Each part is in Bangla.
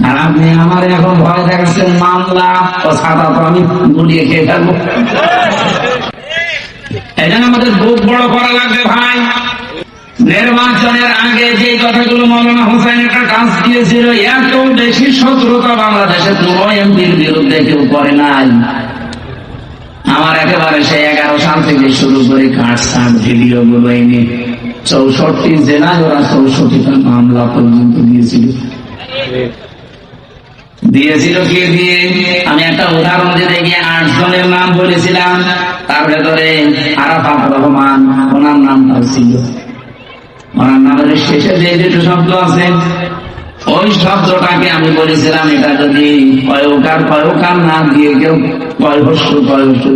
আর আপনি আমার এখন ভয় দেখাচ্ছেন মামলা ও ছাতা তো আমি গুলিয়ে খেয়ে থাকবো। এই জন্য আমাদের বুক বড় করা লাগবে ভাই। নির্বাচনের আগে যে কথাগুলো মৌলানা হোসেন একটা কাজ দিয়েছিল, এত বেশি শত্রুতা বাংলাদেশে কোনো এমপির বিরুদ্ধে কেউ করে নাই। আমার একেবারে সেই 11 সাল থেকে শুরু করে কাটসাট ভিডিও গুলো এনে 64 জেলায় ওরা 64টা মামলা পর্যন্ত দিয়েছিল। কে দিয়ে? আমি একটা উদাহরণ দিতে গিয়ে 8 জনের নাম বলেছিলাম, তার ভেতরে আরাফাত রহমান, ওনার নামটাও ছিল। ওনার নামের শেষে যে দুটো শব্দ আছে, ওই শব্দটাকে আমি বলেছিলাম এটা যদি কয়কার না দিয়ে কেউ কয়হস্য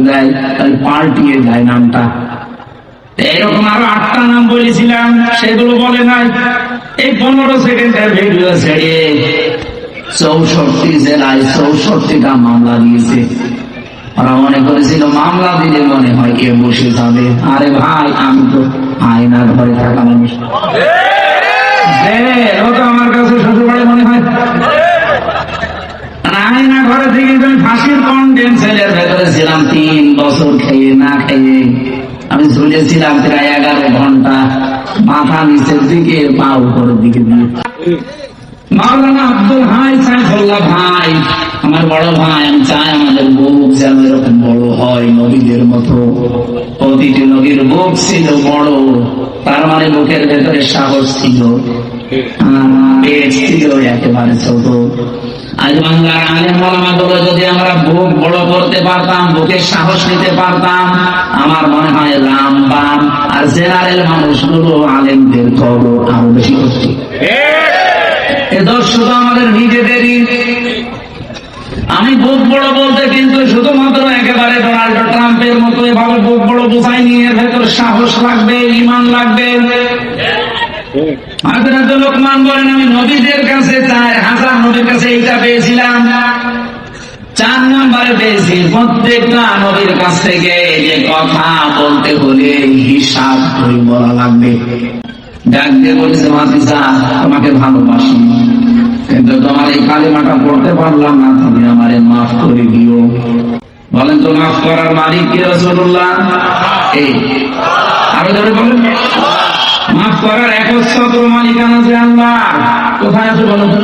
দেয় তাহলে পাল্টিয়ে যায় নামটা। এইরকম আরো 8টা নাম বলেছিলাম, সেগুলো বলে নাই। এই 15 সেকেন্ডের ভিডিও ছেড়ে 64 জেলায় 64টা মামলা দিয়েছে। ওরা মনে করেছিল মামলা দিলে মনে হয় কে বসে যাবে। আরে ভাই, আমি তো আয়না ঘরে থাকা মানুষ, ও তো আমার কাছে শ্বশুরবাড়ি মনে হয়। আয়না ঘরে থেকে আমি ফাঁসির কন্ডেম সেলের ভেতরে ছিলাম 3 বছর, খেয়ে না খেয়ে আমি ঝুলেছিলাম প্রায় 11 ঘন্টা, মাথা নিচের দিকে পা উপরের দিকে দিয়ে। মাওলানা আব্দুল হাই সাইফুল্লাহ ভাই আমার বড় ভাই, আমি চাই আমাদের বুক যেন এরকম বড় হয় নবীদের মতো। প্রতিটি নবীর বুক ছিল বড়, তার মানে বুকের ভেতরে সাহস ছিল, পেট ছিল একেবারে ছোট। আজ বাংলার আলেম ওলামা গুলো যদি আমরা বুক বড় করতে পারতাম, বুকের সাহস নিতে পারতাম, আমার মনে হয় রামবান আর জেনারেল মানুষগুলো আলেমদের খবর আরো বেশি করত। এ দোষ শুধু আমাদের নিজেদেরই। আমি বুক বড় বলতে কিন্তু শুধুমাত্র একেবারে ডোনাল্ড ট্রাম্পের মতো এভাবে বুক বড় বোঝাই নিয়ে ভেতর সাহস লাগবে, ঈমান লাগবে। লোকমান বলেন আমি নবীদের কাছে 4000 নবীর কাছে এইটা পেয়েছিলাম, 4 নম্বরে পেয়েছি প্রত্যেকটা নবীর কাছ থেকে যে কথা বলতে হলে হিসাব করে বলা লাগবে। ডাক দিয়ে বলেছে মাতিসা তোমাকে ভালোবাসি, কিন্তু তোমার এই কালিমাটা পড়তে পারলাম না, তুমি আমারে মাফ করে দিও। বলেন তো মাফ করার মালিক কে? রাসূলুল্লাহ। এই আরো ধরে বলেন, মাফ করার একচ্ছত্র মালিকানা যে আল্লাহ। কোথায় আছে বলো তো?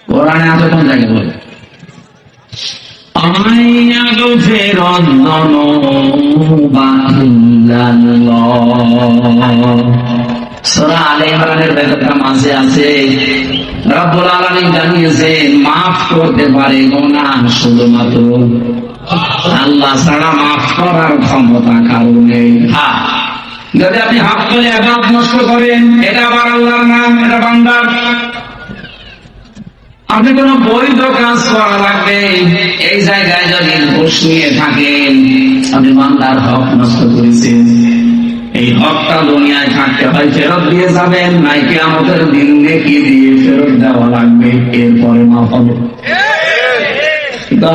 কোরআনে আছে কোন জায়গায়? বলে সূরা আলে ইমরানের ভেতরটা মাঝে আছে রব্বুল আলামিন জানিয়েছেন মাফ করতে পারে গুনাহ শুধুমাত্র আল্লাহ ছাড়া, মাফ করার ক্ষমতা কারো নেই। যদি আপনি হাত তুলে ইবাদত নষ্ট করেন, এটা আবার আল্লাহর নাম, এটা বান্দার। আপনি কোন বৈধ কাজ করা লাগবে, এই জায়গায় যদি ঘুষ নিয়ে থাকেন, আপনি বান্দার হক নষ্ট করেছেন। এই হকটা দুনিয়ায় থাকতে হয় ফেরত দিয়ে যাবেন, নাই কিয়ামতের দিন নেকি দিয়ে ফেরত দেওয়া লাগবে, এরপরে মাফ হবে।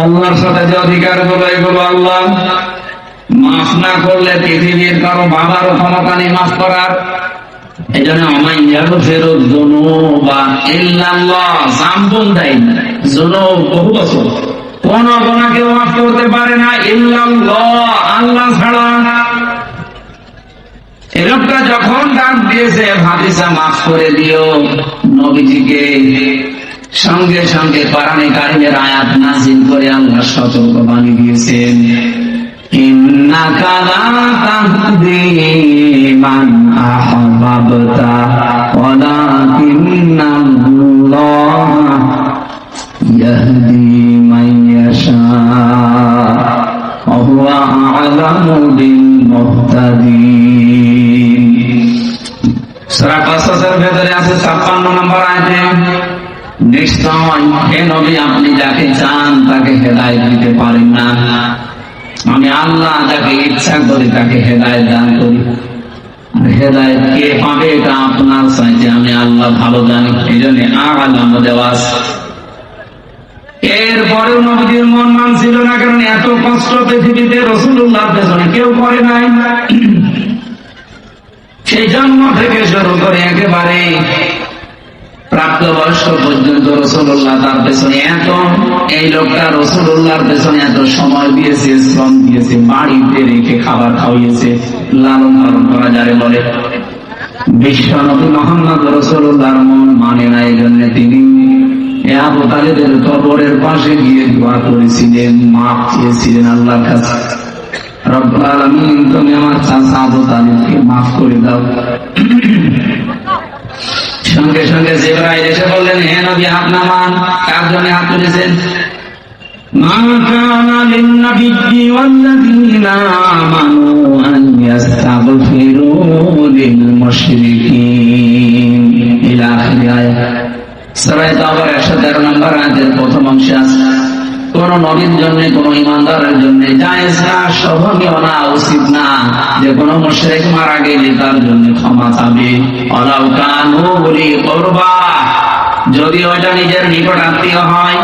আল্লাহর সাথে যে অধিকার গুলো, এগুলো আল্লাহ মাফ না করলে পৃথিবীর কারো বাবারও ক্ষমতা নেই মাফ করার। এই জন্য বহু বছর কোন গুনাহকে মাফ করতে পারে না ইল্লাল্লাহ, আল্লাহ ছাড়া। এই লোকটা যখন ডাক দিয়েছে ভাতিজা মাফ করে দিও নবীজিকে, সঙ্গে সঙ্গে কোরআনে কারিমের আয়াত নাযিল করে আল্লাহ সতর্ক বাণী দিয়েছেন, ইন্নাকা লা তাহদি মান আহবাবতা ওয়ালাকিন্নাল্লাহ ইয়াহদি মান ইয়াশা ওয়া হুয়া আ'লামু বিল মুহতাদিন। সূরা কাসাসের ভেতরে আছে 56 নম্বর আয়াতে, নিশ্চয় হে নবী আপনি যাকে চান তাকে হেদায়েত দিতে পারেন না, আমি আল্লাহ যাকে ইচ্ছা করি তাকে হেদায়েত দান করি। আর হেদায়েত কে পাবে এটা আপনার চাইতে আমি আল্লাহ ভালো জানি, এই জন্য আলামও দেওয়া আছে। এরপরেও নবীর মন মানছিল না, কারণ এত কষ্ট পৃথিবীতে রাসূলুল্লাহর পেছনে কেউ করে নাই। সেই জন্ম থেকে শুরু করে একেবারে প্রাপ্তবয়স্ক পর্যন্ত রাসূলুল্লাহ তার পেছনে এত, এই লোকটা রাসূলুল্লাহর পেছনে এত সময় দিয়েছে, শ্রম দিয়েছে, বাড়িতে রেখে খাবার খাওয়িয়েছে, লালন পালন করা যারে বলে। বিশ্বনবী মুহাম্মদ রাসূলুল্লাহর মন মানে না, এই জন্য তিনি আবু তালেবের কবরের পাশে গিয়ে দোয়া করেছিলেন, মাফ চেয়েছিলেন আল্লাহর কাছে, রব্বুল আলামিন তুমি আমার চাচা আবু তালেবকে মাফ করে দাও। সঙ্গে সঙ্গে জিবরাইল এসে বললেন, হে নবী হাত নামান। কার জন্য হাত তুলেছেন? মা কানা লিন-নাবিয়্যি ওয়াল্লাযীনা আমানু আন ইস্তাগফিরু লিল-মুশরিকিন ইলা আখির আয়াত। সূরা তাওবার 113 নম্বর আয়াতের প্রথম অংশে আছে, কোন নবীর জন্য, কোন ইমানদারের জন্য জায়েজ না, শোভনীয় না, উচিত না যে কোন মুশরিক মারা গেলে তার জন্য ক্ষমা চাবে। ওয়ালাউ কানু উলি কুরবা, যদি ওটা নিজের নিকট আত্মীয় হয়।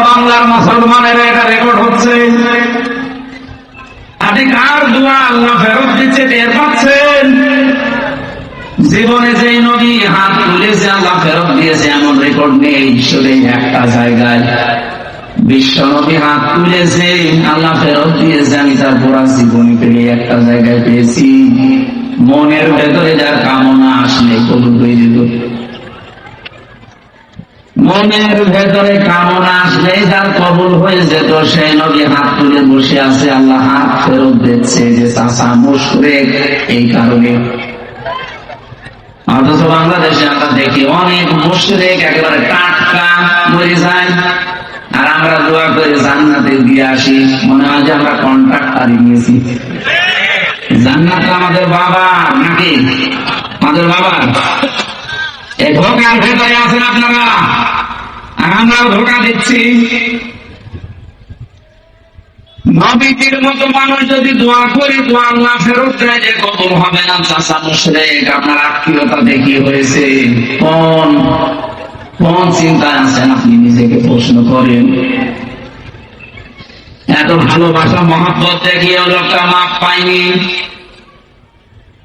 বাংলার মুসলমানের এটা রেকর্ড হচ্ছে, আপনি কার দোয়া আল্লাহ ফেরত দিচ্ছে টের পাচ্ছেন? জীবনে যে নবী হাত তুলেছে আল্লাহ ফেরত দিয়েছে এমন রেকর্ড নেই শুধু একটা জায়গায়। বিশ্ব নবী হাত তুলেছে আল্লাহ ফেরত দিয়েছে, আমি তার পুরা জীবনী পেলে একটা জায়গায় পেয়েছি। মনের ভেতরে যার কামনা আসলে কবুল হয়ে যেত, মনের ভেতরে কামনা আসলে যার কবুল হয়ে যেত, সেই নবী হাত তুলে বসে আছে, আল্লাহ হাত ফেরত দিচ্ছে যে চাচা মুশরিক এই কারণে। অথচ বাংলাদেশে আমরা দেখি অনেক মুশরিক একেবারে টাটকা মরে যায়, আর আমরা দোয়া করে জান্নাতে দিয়ে আসি, মনে হয় যে আমরা কন্ট্রাক্ট হারিয়ে নিয়েছি। জান্নাত আমাদের বাবা নাকি? আমাদের বাবা। এই ধোকার ভেতরে আছেন আপনারা, আর আমরাও ধোকা দিচ্ছি। নবীর মতো মানুষ যদি দোয়া করে দোয়া আল্লাহ ফেরত দেয় যে কবুল হবে না, চাচা মুশরিক, আপনার আত্মীয়তা দেখি হয়েছে, কোন কোন চিন্তায় আছেন আপনি নিজেকে প্রশ্ন করেন। এত ভালোবাসা মহব্বত দেখিয়ে লোকটা মাপ পায়নি,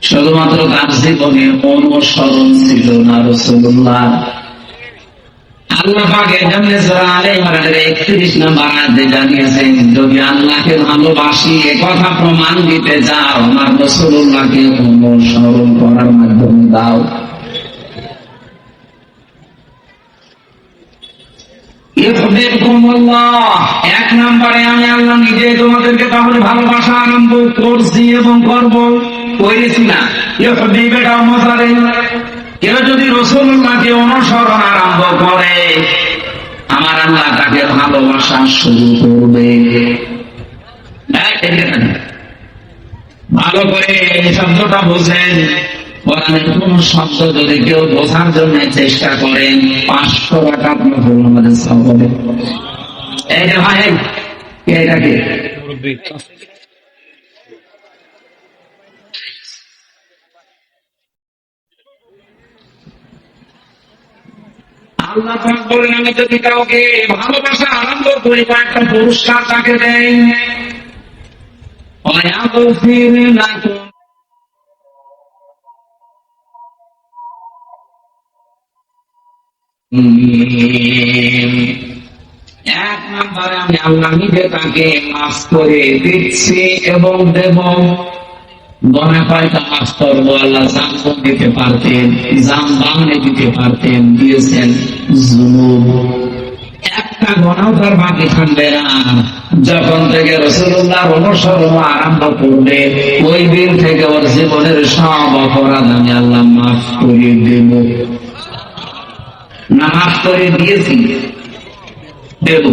শুধুমাত্র তার জীবনে অনুসরণ ছিল না রাসূলুল্লাহ। আল্লাহ পাক এজন্য সূরা আলে ইমরানের 31 নম্বর আয়াতে জানিয়েছেন, যদি আল্লাহকে ভালোবাসি এ কথা প্রমাণ দিতে যাও, আমার রাসূলুল্লাহকে অনুসরণ করার মাধ্যমে দাও। ইউহিব্বুকুমুল্লাহ, এক নম্বরে আমি আল্লাহ নিজে তোমাদেরকে তাহলে ভালোবাসা আরম্ভ করছি এবং করব, করেছি না। ইউহিব্বু এটা মজারে, কেউ যদি রাসূলুল্লাহকে অনুসরণ আরম্ভ করে, আমার আল্লাহ তাকে ভালোবাসা শুরু করবে। ভালো করে এই শব্দটা বোঝেন, কোরআনের কোন শব্দ যদি কেউ বোঝার জন্য চেষ্টা করেন 500 টাকা আপনার আমাদের সববে। এইটা ভাই এটাকে আল্লাহ পাক বলেন, আমি যদি কাউকে ভালোবাসা আরম্ভ করি একটা পুরস্কার তাকে দেই। এক নম্বরে আমি আল্লাহ নিজে তাকে মাফ করে দিচ্ছি এবং দেব। গনা কয়টা মাফ করবো? আল্লাহ জামগুন দিতে পারতেন, জাম বাংলে দিতে পারতেন, দিয়েছেন যুনুব। একটা গনাও তার বাকি থাকবে না। যখন থেকে রাসূলুল্লাহর অনুসরণ আরম্ভ করবে, ওই দিন থেকে ওর জীবনের সব অপরাধ আমি আল্লাহ মাফ করে দেব। না মাফ করে দিয়েছি, দেব।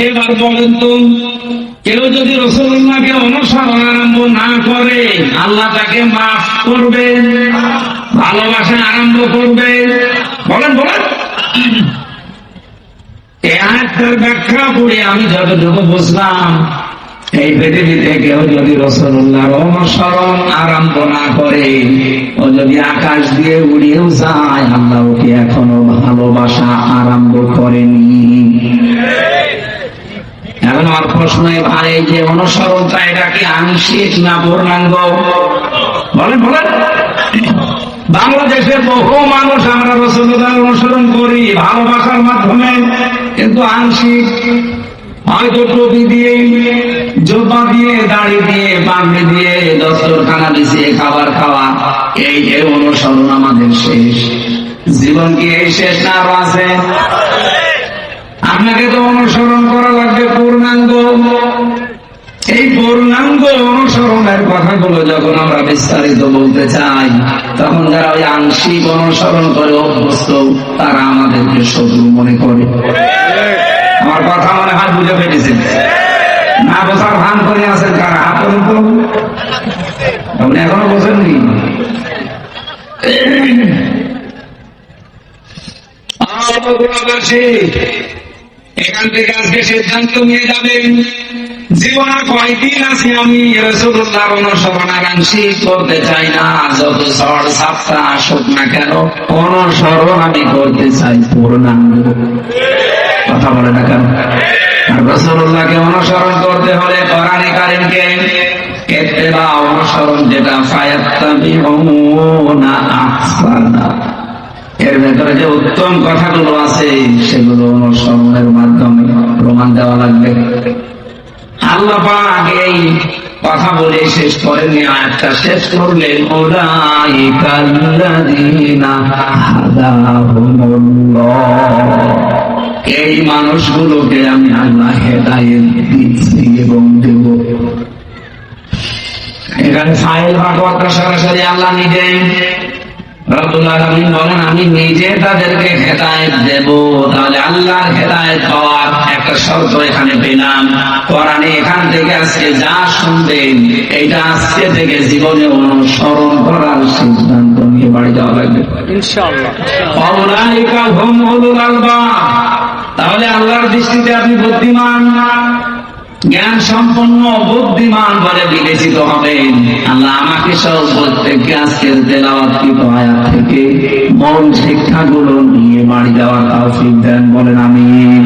এবার বলেন তো, কেউ যদি রাসূলুল্লাহকে অনুসরণ আরম্ভ না করে, আল্লাহ তাকে মাফ করবে, ভালোবাসা আরম্ভ করবে? বলেন বলেন। এই আয়াতের ব্যাখ্যা পড়ে আমি যতটুকু বুঝলাম, এই পৃথিবীতে কেউ যদি রাসূলুল্লাহর অনুসরণ আরম্ভ না করে, ও যদি আকাশ দিয়ে উড়িয়েও যায়, আল্লাহ ওকে এখনো ভালোবাসা আরম্ভ করেনি। এখন আমার প্রশ্ন, ভাই যে অনুসরণটা এটা কি আংশিক না পূর্ণাঙ্গ? বলেন বলেন। বাংলাদেশের বহু মানুষ আমরা রাসূলুল্লাহর অনুসরণ করি ভালোবাসার মাধ্যমে, কিন্তু আংশিক। হয়তো টুপি দিয়ে, জোপা দিয়ে, দাড়ি দিয়ে, পাগড়ি দিয়ে, দস্তরখানা বিছিয়ে খাবার খাওয়া, এই যে অনুসরণ আমাদের শেষ। জীবন কি এই শেষ না আরো আছে? আপনাকে তো অনুসরণ করা লাগবে পূর্ণাঙ্গ। এই পূর্ণাঙ্গ অনুসরণের কথাগুলো যখন আমরা বিস্তারিত বলতে চাই, তখন যারা ওই আংশিক অনুসরণ করে অভ্যস্ত, তারা আমাদেরকে শত্রু মনে করে। আমার কথা মনে হয় বুঝে ফেলেছেন। না বোঝার ভান করে আছেন কারা? হাত তো আপনি এখনো বোঝেননি। এখান থেকে আজকে সিদ্ধান্ত নিয়ে যাবেন, জীবনে কয়দিন আছে আমি রাসূলুল্লাহর অনুসরণ আংশিক করতে চাই না। যত ঝড় ঝাপটা আসুক না কেন, অনুসরণ আমি করতে চাই পূর্ণাঙ্গ। কথা বলে না কেন? আর রাসূলুল্লাহকে অনুসরণ করতে হলে কোরআনে কারীমকে ইত্তেবা, অনুসরণ যেটা, ফায়াত্তাবিউনা আহসানা, এর ভেতরে যে উত্তম কথাগুলো আছে সেগুলো অনুসরণের মাধ্যমে প্রমাণ দেওয়া লাগবে। আল্লাহ পাক এই কথা বলে শেষ করেননি, আয়াতটা শেষ করলেন উলাইকাল্লাযীনা হাদাহুমুল্লাহ, এই মানুষগুলোকে আমি আল্লাহ হেদায়েত দিচ্ছি এবং দেব। এখানে ফাইল ভাগবতটা সরাসরি আল্লাহ নিজে রব্বুল আলামিন বলেন, আমি নিজে তাদেরকে হেদায়েত দেব। তাহলে আল্লাহর হেদায়েত পাওয়ার একটা শর্ত এখানে পেলাম। কোরআনে এখান থেকে আজকে যা শুনবেন, এইটা আজকে থেকে জীবনে অনুসরণ করার সিদ্ধান্ত নিয়ে বাড়ি যাওয়া লাগবে ইনশাআল্লাহ। উলাইকা হুম উলুল আলবাব, তাহলে আল্লাহর দৃষ্টিতে আপনি বুদ্ধিমান, জ্ঞান সম্পন্ন, বুদ্ধিমান বলে বিবেচিত হবেন। আল্লাহ আমাকে সহ প্রত্যেককে আজকের তেলাওয়াতকৃত আয়াত থেকে মূল শিক্ষাগুলো নিয়ে বাড়ি যাওয়ার তৌফিক দেন, বলেন আমিন।